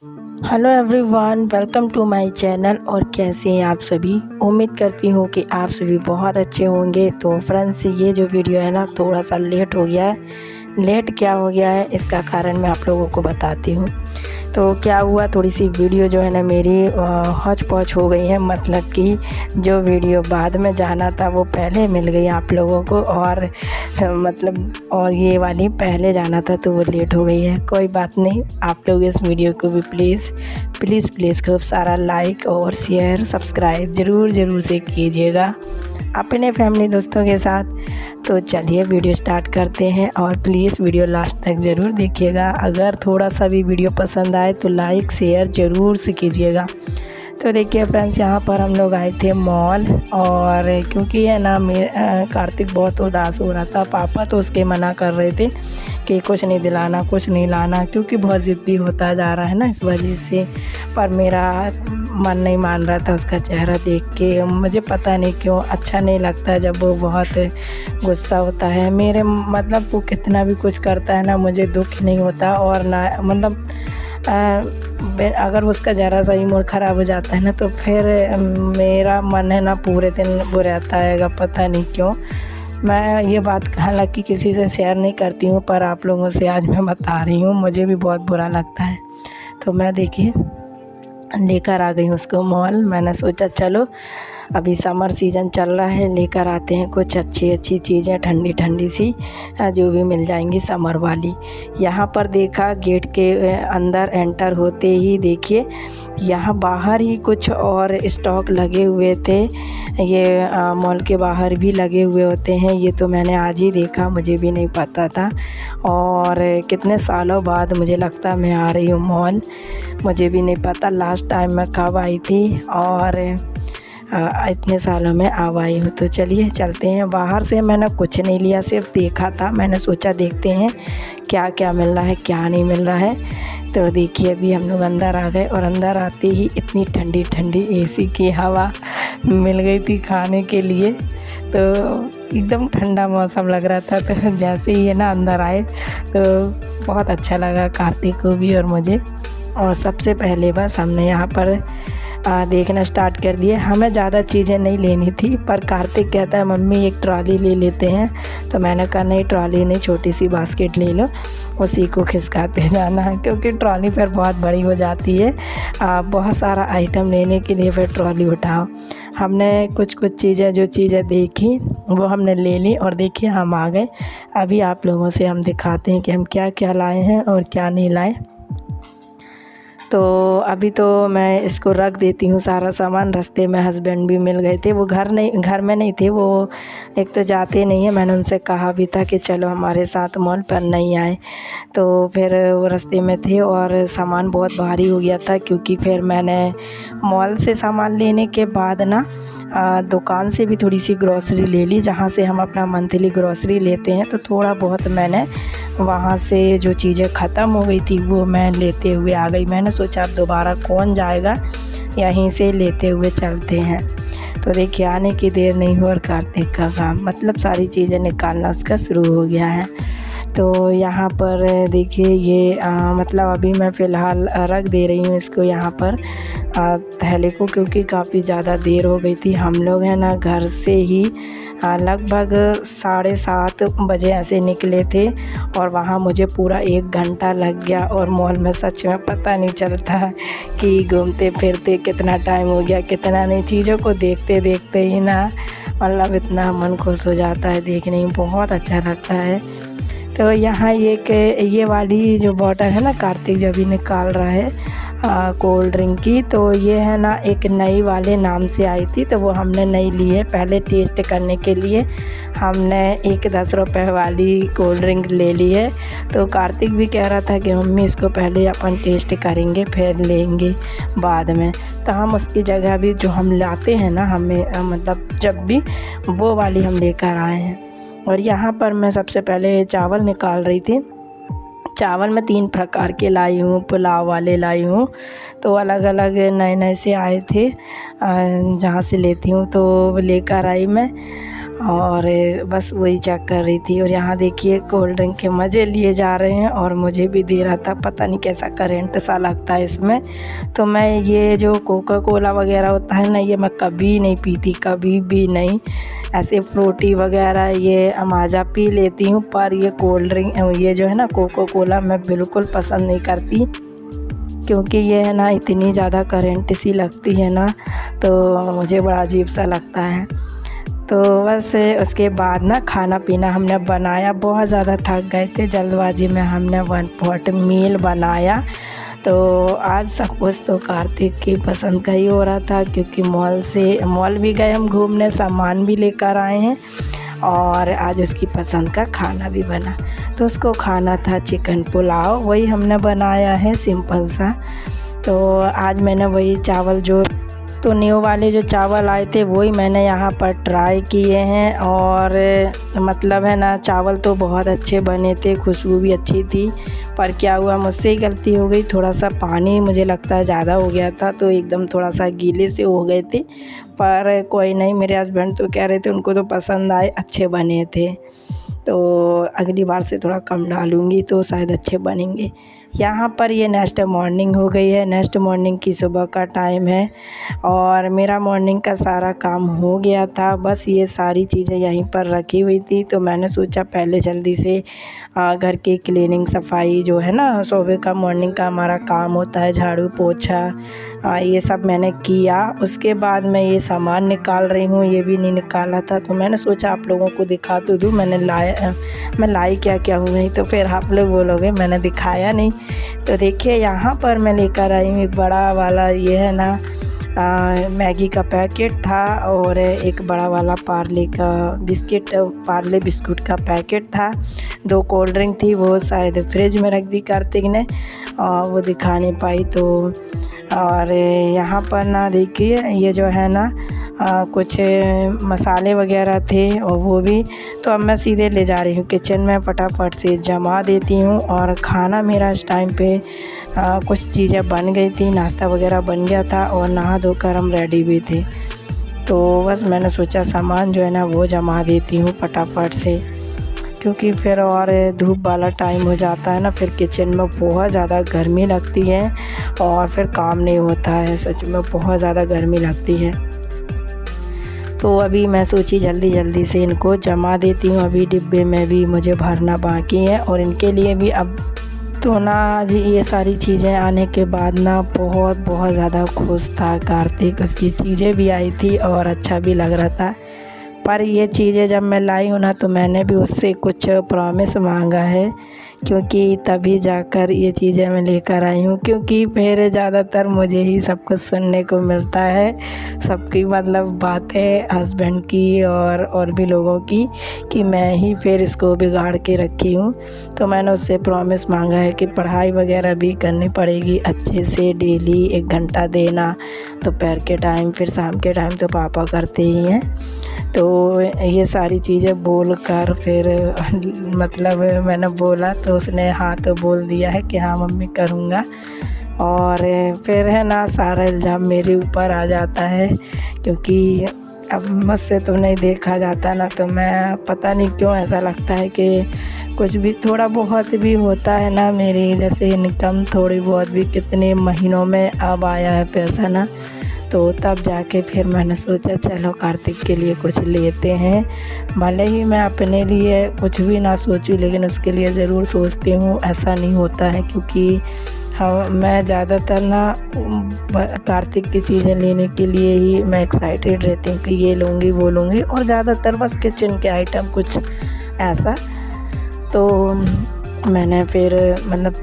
Hello everyone, welcome to my channel. और कैसे हैं आप सभी? उम्मीद करती हूँ कि आप सभी बहुत अच्छे होंगे। तो फ्रेंड्स, ये जो वीडियो है ना, थोड़ा सा लेट हो गया है। लेट क्या हो गया है, इसका कारण मैं आप लोगों को बताती हूँ। तो क्या हुआ, थोड़ी सी वीडियो जो है ना मेरी हौच पौच हो गई है। मतलब कि जो वीडियो बाद में जाना था वो पहले मिल गई आप लोगों को, और और ये वाली पहले जाना था तो वो लेट हो गई है। कोई बात नहीं, आप लोग इस वीडियो को भी प्लीज़ प्लीज़ प्लीज़ खूब सारा लाइक और शेयर सब्सक्राइब ज़रूर से कीजिएगा अपने फैमिली दोस्तों के साथ। तो चलिए वीडियो स्टार्ट करते हैं, और प्लीज़ वीडियो लास्ट तक ज़रूर देखिएगा। अगर थोड़ा सा भी वीडियो पसंद आए तो लाइक शेयर ज़रूर से कीजिएगा। तो देखिए फ्रेंड्स, यहाँ पर हम लोग आए थे मॉल। और क्योंकि है ना कार्तिक बहुत उदास हो रहा था। पापा तो उसके मना कर रहे थे कि कुछ नहीं दिलाना, कुछ नहीं लाना, क्योंकि बहुत ज़िद्दी होता जा रहा है ना, इस वजह से। पर मेरा मन नहीं मान रहा था उसका चेहरा देख के। मुझे पता नहीं क्यों अच्छा नहीं लगता जब वो बहुत गुस्सा होता है। मेरे मतलब वो कितना भी कुछ करता है ना, मुझे दुख नहीं होता। और ना मतलब अगर उसका ज़रा सा ही मूड ख़राब हो जाता है ना, तो फिर मेरा मन है ना पूरे दिन वो रहता है, पता नहीं क्यों। मैं ये बात हालांकि किसी से शेयर नहीं करती हूँ, पर आप लोगों से आज मैं बता रही हूँ। मुझे भी बहुत बुरा लगता है। तो मैं देखिए लेकर आ गई उसको मॉल। मैंने सोचा चलो अभी समर सीज़न चल रहा है, लेकर आते हैं कुछ अच्छी चीज़ें, ठंडी ठंडी सी जो भी मिल जाएंगी समर वाली। यहाँ पर देखा गेट के अंदर एंटर होते ही देखिए यहाँ बाहर ही कुछ और स्टॉक लगे हुए थे। ये मॉल के बाहर भी लगे हुए होते हैं। ये तो मैंने आज ही देखा, मुझे भी नहीं पता था। और कितने सालों बाद मुझे लगता मैं आ रही हूँ मॉल। मुझे भी नहीं पता लास्ट टाइम मैं कब आई थी, और इतने सालों में अब आई हूँ। तो चलिए चलते हैं। बाहर से मैंने कुछ नहीं लिया, सिर्फ देखा था। मैंने सोचा देखते हैं क्या क्या मिल रहा है, क्या नहीं मिल रहा है। तो देखिए अभी हम लोग अंदर आ गए, और अंदर आते ही इतनी ठंडी ठंडी एसी की हवा मिल गई थी खाने के लिए। तो एकदम ठंडा मौसम लग रहा था। तो जैसे ही है ना अंदर आए तो बहुत अच्छा लगा कार्तिक को भी और मुझे। और सबसे पहले बस हमने यहाँ पर देखना स्टार्ट कर दिए। हमें ज़्यादा चीज़ें नहीं लेनी थी, पर कार्तिक कहता है मम्मी एक ट्रॉली ले लेते हैं। तो मैंने कहा नहीं, ट्रॉली नहीं, छोटी सी बास्केट ले लो, उसी को खिसकाते जाना है, क्योंकि ट्रॉली फिर बहुत बड़ी हो जाती है। बहुत सारा आइटम लेने के लिए फिर ट्रॉली उठाओ। हमने कुछ चीज़ें जो चीज़ें देखी वो हमने ले ली, और देखिए हम आ गए। अभी आप लोगों से हम दिखाते हैं कि हम क्या क्या लाए हैं और क्या नहीं लाए। तो अभी तो मैं इसको रख देती हूँ सारा सामान। रास्ते में हस्बैंड भी मिल गए थे, वो घर में नहीं थे। वो एक तो जाते नहीं है, मैंने उनसे कहा भी था कि चलो हमारे साथ मॉल, पर नहीं आए। तो फिर वो रास्ते में थे, और सामान बहुत भारी हो गया था, क्योंकि फिर मैंने मॉल से सामान लेने के बाद ना दुकान से भी थोड़ी सी ग्रॉसरी ले ली, जहाँ से हम अपना मंथली ग्रॉसरी लेते हैं। तो थोड़ा बहुत मैंने वहाँ से जो चीज़ें ख़त्म हो गई थी वो मैं लेते हुए आ गई। मैंने सोचा अब दोबारा कौन जाएगा, यहीं से लेते हुए चलते हैं। तो देखिए आने की देर नहीं हुई, और कार्तिक का काम मतलब सारी चीज़ें निकालना उसका शुरू हो गया है। तो यहाँ पर देखिए ये मतलब अभी मैं फ़िलहाल रख दे रही हूँ इसको यहाँ पर थैले को, क्योंकि काफ़ी ज़्यादा देर हो गई थी। हम लोग हैं ना घर से ही लगभग 7:30 बजे ऐसे निकले थे, और वहाँ मुझे पूरा 1 घंटा लग गया। और मॉल में सच में पता नहीं चलता कि घूमते फिरते कितना टाइम हो गया, कितना नहीं। चीज़ों को देखते देखते ही ना मतलब इतना मन खुश हो जाता है, देखने में बहुत अच्छा लगता है। तो यहाँ ये वाली जो बॉटल है ना, कार्तिक जो अभी निकाल रहा है कोल्ड ड्रिंक की, तो ये है ना एक नई वाले नाम से आई थी, तो वो हमने नहीं ली है। पहले टेस्ट करने के लिए हमने एक 10 रुपए वाली कोल्ड ड्रिंक ले ली है। तो कार्तिक भी कह रहा था कि मम्मी इसको पहले अपन टेस्ट करेंगे फिर लेंगे बाद में। तो हम उसकी जगह भी जो हम लाते हैं ना, हमें मतलब जब भी वो वाली हम लेकर आए हैं। और यहाँ पर मैं सबसे पहले चावल निकाल रही थी। चावल मैं 3 प्रकार के लाई हूँ, पुलाव वाले लाई हूँ। तो अलग अलग नए नए से आए थे जहाँ से लेती हूँ, तो लेकर आई मैं। और बस वही चेक कर रही थी। और यहाँ देखिए कोल्ड ड्रिंक के मज़े लिए जा रहे हैं और मुझे भी दे रहा था। पता नहीं कैसा करंट सा लगता है इसमें। तो मैं ये जो कोका कोला वगैरह होता है ना, ये मैं कभी नहीं पीती, कभी भी नहीं। ऐसे फ्रूटी वगैरह ये माज़ा पी लेती हूँ, पर ये कोल्ड ड्रिंक ये जो है ना कोका कोला मैं बिल्कुल पसंद नहीं करती, क्योंकि ये है ना इतनी ज़्यादा करंट सी लगती है ना, तो मुझे बड़ा अजीब सा लगता है। तो बस उसके बाद ना खाना पीना हमने बनाया, बहुत ज़्यादा थक गए थे, जल्दबाजी में हमने 1 पॉट मील बनाया। तो आज सब कुछ तो कार्तिक की पसंद का ही हो रहा था, क्योंकि मॉल भी गए हम घूमने, सामान भी लेकर आए हैं और आज उसकी पसंद का खाना भी बना। तो उसको खाना था चिकन पुलाव, वही हमने बनाया है सिंपल सा। तो आज मैंने वही चावल जो तो न्यू वाले जो चावल आए थे वही मैंने यहाँ पर ट्राई किए हैं। और मतलब है ना चावल तो बहुत अच्छे बने थे, खुशबू भी अच्छी थी। पर क्या हुआ, मुझसे ही गलती हो गई, थोड़ा सा पानी मुझे लगता है ज़्यादा हो गया था, तो एकदम थोड़ा सा गीले से हो गए थे। पर कोई नहीं, मेरे हस्बैंड तो कह रहे थे उनको तो पसंद आए, अच्छे बने थे। तो अगली बार से थोड़ा कम डालूँगी तो शायद अच्छे बनेंगे। यहाँ पर ये नेक्स्ट मॉर्निंग हो गई है, नेक्स्ट मॉर्निंग की सुबह का टाइम है और मेरा मॉर्निंग का सारा काम हो गया था। बस ये सारी चीज़ें यहीं पर रखी हुई थी, तो मैंने सोचा पहले जल्दी से घर की क्लीनिंग सफाई जो है ना सुबह का मॉर्निंग का हमारा काम होता है, झाड़ू पोछा ये सब मैंने किया। उसके बाद मैं ये सामान निकाल रही हूँ, ये भी नहीं निकाला था, तो मैंने सोचा आप लोगों को दिखा तो दूँ मैं लाई क्या क्या हूँ, नहीं तो फिर आप लोग बोलोगे मैंने दिखाया नहीं। तो देखिए यहाँ पर मैं लेकर आई हूँ एक बड़ा वाला, ये है ना मैगी का पैकेट था और एक बड़ा वाला पार्ले बिस्कुट का पैकेट था। 2 कोल्ड ड्रिंक थी, वो शायद फ्रिज में रख दी कार्तिक ने और वो दिखा नहीं पाई। तो और यहाँ पर ना देखिए ये जो है ना कुछ मसाले वगैरह थे और वो भी। तो अब मैं सीधे ले जा रही हूँ किचन में, फटाफट से जमा देती हूँ। और खाना मेरा इस टाइम पे कुछ चीज़ें बन गई थी, नाश्ता वगैरह बन गया था और नहा धोकर हम रेडी भी थे। तो बस मैंने सोचा सामान जो है ना वो जमा देती हूँ फटाफट से, क्योंकि फिर और धूप वाला टाइम हो जाता है ना, फिर किचन में बहुत ज़्यादा गर्मी लगती है और फिर काम नहीं होता है, सच में बहुत ज़्यादा गर्मी लगती है। तो अभी मैं सोची जल्दी से इनको जमा देती हूँ, अभी डिब्बे में भी मुझे भरना बाकी है और इनके लिए भी। अब तो ना जी ये सारी चीज़ें आने के बाद ना बहुत ज़्यादा खुश था कार्तिक, उसकी चीज़ें भी आई थी और अच्छा भी लग रहा था। पर ये चीज़ें जब मैं लाई हूँ ना तो मैंने भी उससे कुछ प्रॉमिस मांगा है, क्योंकि तभी जाकर ये चीज़ें मैं लेकर आई हूँ। क्योंकि फिर ज़्यादातर मुझे ही सब कुछ सुनने को मिलता है, सबकी मतलब बातें हस्बैंड की और भी लोगों की, कि मैं ही फिर इसको बिगाड़ के रखी हूँ। तो मैंने उससे प्रॉमिस मांगा है कि पढ़ाई वगैरह भी करनी पड़ेगी अच्छे से, डेली 1 घंटा देना, दोपहर के टाइम, फिर शाम के टाइम तो पापा करते ही हैं। तो ये सारी चीज़ें बोल कर फिर मतलब मैंने बोला तो उसने हाँ तो बोल दिया है कि हाँ मम्मी करूँगा। और फिर है ना सारा इल्ज़ाम मेरे ऊपर आ जाता है, क्योंकि अब मुझसे तो नहीं देखा जाता ना, तो मैं पता नहीं क्यों ऐसा लगता है कि कुछ भी थोड़ा बहुत भी होता है ना, मेरी जैसे इनकम थोड़ी बहुत भी कितने महीनों में अब आया है पैसा ना, तो तब जाके फिर मैंने सोचा चलो कार्तिक के लिए कुछ लेते हैं। भले ही मैं अपने लिए कुछ भी ना सोचूं, लेकिन उसके लिए ज़रूर सोचती हूँ, ऐसा नहीं होता है। क्योंकि मैं ज़्यादातर ना कार्तिक की चीज़ें लेने के लिए ही मैं एक्साइटेड रहती हूँ कि ये लूँगी वो लूँगी, और ज़्यादातर बस किचन के आइटम कुछ ऐसा। तो मैंने फिर मतलब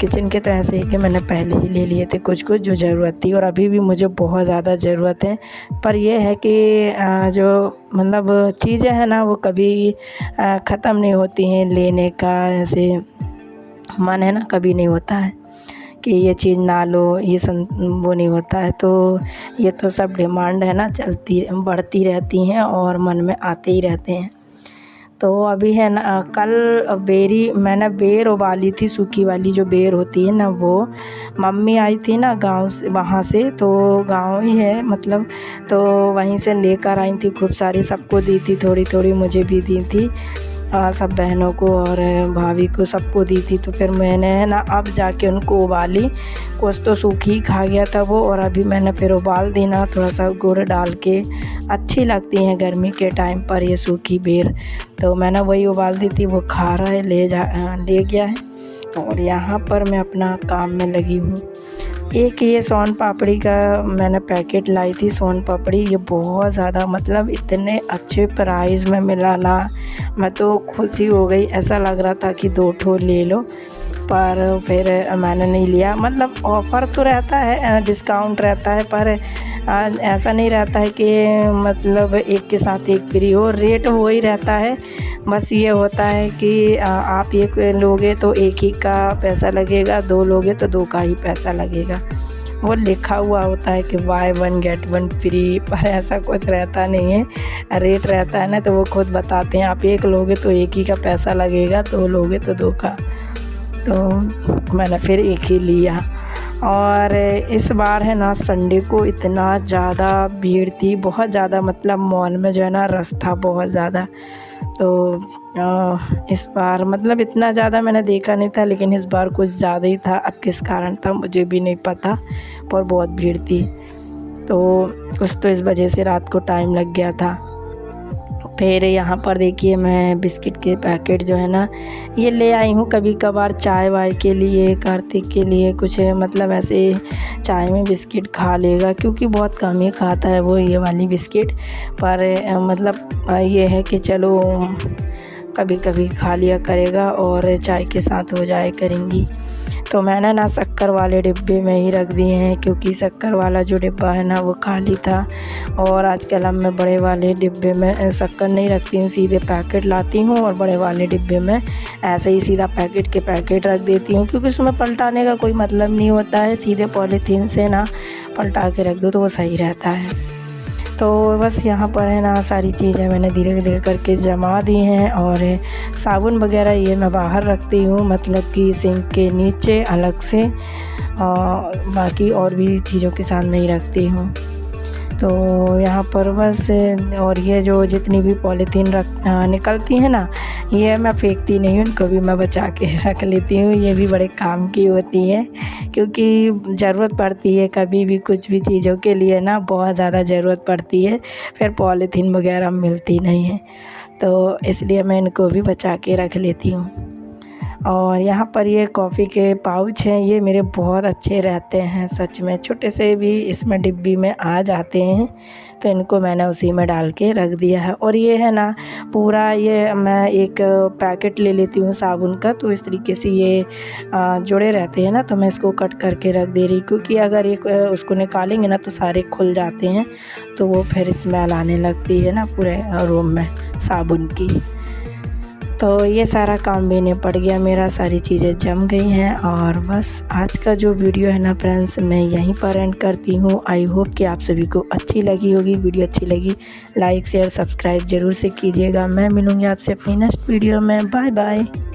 किचन के तो ऐसे ही कि मैंने पहले ही ले लिए थे कुछ जो ज़रूरत थी, और अभी भी मुझे बहुत ज़्यादा ज़रूरत है। पर ये है कि जो मतलब चीज़ें हैं ना वो कभी ख़त्म नहीं होती हैं, लेने का ऐसे मन है ना कभी नहीं होता है कि ये चीज़ ना लो, ये वो नहीं होता है। तो ये तो सब डिमांड है ना, चलती बढ़ती रहती हैं और मन में आते ही रहते हैं। तो अभी है ना कल मैंने बेर उबाली थी, सूखी वाली जो बेर होती है ना, वो मम्मी आई थी ना गांव से, वहाँ से, तो गांव ही है मतलब, तो वहीं से लेकर आई थी खूब सारी, सबको दी थी, थोड़ी थोड़ी मुझे भी दी थी, सब बहनों को और भाभी को सबको दी थी। तो फिर मैंने ना अब जाके उनको उबाली, कुछ तो सूखी खा गया था वो, और अभी मैंने फिर उबाल दी ना, थोड़ा सा गुड़ डाल के, अच्छी लगती हैं गर्मी के टाइम पर ये सूखी बेर। तो मैंने वही उबाल दी थी, वो खा रहा है, ले गया है। और यहाँ पर मैं अपना काम में लगी हूँ। एक ये सोन पापड़ी का मैंने पैकेट लाई थी, सोन पापड़ी, ये बहुत ज़्यादा मतलब इतने अच्छे प्राइस में मिला ना, मैं तो खुशी हो गई। ऐसा लग रहा था कि 2 ठो ले लो, पर फिर मैंने नहीं लिया। मतलब ऑफ़र तो रहता है, डिस्काउंट रहता है, पर ऐसा नहीं रहता है कि मतलब एक के साथ एक फ्री हो, रेट वो ही रहता है। बस ये होता है कि आप एक लोगे तो एक ही का पैसा लगेगा, 2 लोगे तो 2 का ही पैसा लगेगा। वो लिखा हुआ होता है कि बाय 1 गेट 1 फ्री, पर ऐसा कुछ रहता नहीं है। रेट रहता है ना, तो वो खुद बताते हैं, आप एक लोगे तो एक ही का पैसा लगेगा, 2 लोगे तो 2 का। तो मैंने फिर एक ही लिया। और इस बार है ना संडे को इतना ज़्यादा भीड़ थी, बहुत ज़्यादा, मतलब मॉल में जो है ना रश था बहुत ज़्यादा। तो इस बार मतलब इतना ज़्यादा मैंने देखा नहीं था, लेकिन इस बार कुछ ज़्यादा ही था। अब किस कारण था मुझे भी नहीं पता, पर बहुत भीड़ थी। तो कुछ तो इस वजह से रात को टाइम लग गया था। फिर यहाँ पर देखिए मैं बिस्किट के पैकेट जो है ना ये ले आई हूँ, कभी कभार चाय वाय के लिए, कार्तिक के लिए कुछ मतलब ऐसे चाय में बिस्किट खा लेगा, क्योंकि बहुत कम ही खाता है वो ये वाली बिस्किट। पर मतलब ये है कि चलो कभी कभी खा लिया करेगा और चाय के साथ हो जाए करेंगी। तो मैंने ना शक्कर वाले डिब्बे में ही रख दिए हैं, क्योंकि शक्कर वाला जो डिब्बा है ना वो खाली था। और आजकल अब मैं बड़े वाले डिब्बे में शक्कर नहीं रखती हूँ, सीधे पैकेट लाती हूँ और बड़े वाले डिब्बे में ऐसे ही सीधा पैकेट के पैकेट रख देती हूँ, क्योंकि उसमें पलटाने का कोई मतलब नहीं होता है। सीधे पॉलीथीन से ना पलटा के रख दो तो वो सही रहता है। तो बस यहाँ पर है ना सारी चीज़ें मैंने धीरे धीरे करके जमा दी हैं। और साबुन वगैरह ये मैं बाहर रखती हूँ, मतलब कि सिंक के नीचे अलग से, बाकी और भी चीज़ों के साथ नहीं रखती हूँ। तो यहाँ पर बस, और ये जो जितनी भी पॉलीथीन निकलती है ना, ये मैं फेंकती नहीं हूँ, इनको भी मैं बचा के रख लेती हूँ। ये भी बड़े काम की होती है, क्योंकि ज़रूरत पड़ती है कभी भी कुछ भी चीज़ों के लिए ना, बहुत ज़्यादा ज़रूरत पड़ती है, फिर पॉलीथीन वगैरह मिलती नहीं है, तो इसलिए मैं इनको भी बचा के रख लेती हूँ। और यहाँ पर ये कॉफ़ी के पाउच हैं, ये मेरे बहुत अच्छे रहते हैं सच में, छोटे से भी इसमें डिब्बी में आ जाते हैं, तो इनको मैंने उसी में डाल के रख दिया है। और ये है ना पूरा, ये मैं एक पैकेट ले लेती हूँ साबुन का, तो इस तरीके से ये जुड़े रहते हैं ना, तो मैं इसको कट करके रख दे रही, क्योंकि अगर एक उसको निकालेंगे ना तो सारे खुल जाते हैं, तो वो फिर स्मेल आने लगती है ना पूरे रूम में साबुन की। तो ये सारा काम भी निपट गया मेरा, सारी चीज़ें जम गई हैं। और बस आज का जो वीडियो है ना फ्रेंड्स, मैं यहीं पर एंड करती हूँ। आई होप कि आप सभी को अच्छी लगी होगी। वीडियो अच्छी लगी लाइक शेयर सब्सक्राइब ज़रूर से कीजिएगा। मैं मिलूँगी आपसे अपनी नेक्स्ट वीडियो में। Bye bye.